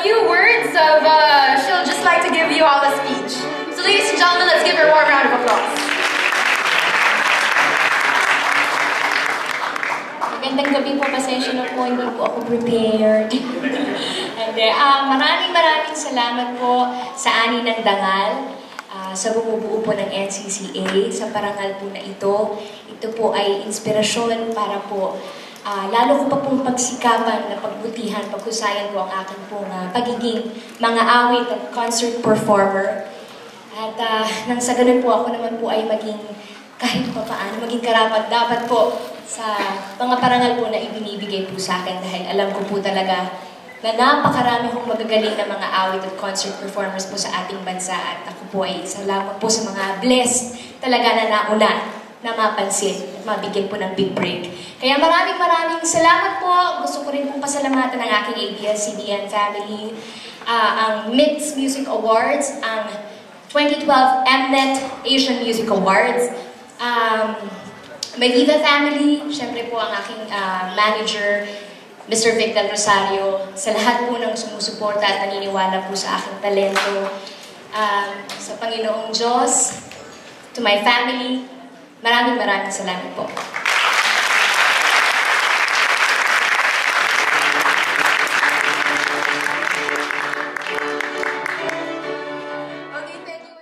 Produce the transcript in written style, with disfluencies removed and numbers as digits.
few words of, she'll just like to give you all a speech. So ladies and gentlemen, let's give her a warm round of applause. Magandang gabi po, pasensya na po, hindi po ako prepared. And maraming salamat po sa Ani ng Dangal, sa bumubuo po ng NCCA, sa parangal po na ito. Ito po ay inspirasyon para po lalo ko pa pong pagsikapan na pagbutihan, paghusayan po ang akin pong pagiging mga awit at concert performer. At nang sa ganun po ako naman po ay maging kahit pa paano, maging karapat dapat po sa mga parangal po na ibinibigay po sa akin dahil alam ko po talaga na napakarami kong magagaling na mga awit at concert performers po sa ating bansa at ako po ay salamat po sa mga blessed talaga na nauna na mapansin at mabigyan po ng big break. Kaya maraming salamat po. Gusto ko rin pong pasalamatan ng aking ABS-CBN family, ang MITS Music Awards, ang 2012 Mnet Asian Music Awards, my Viva family, syempre po ang aking manager, Mr. Vic Del Rosario, sa lahat po ng sumusuporta at naniniwala po sa aking talento, sa Panginoong Diyos, to my family, maraming salamat po.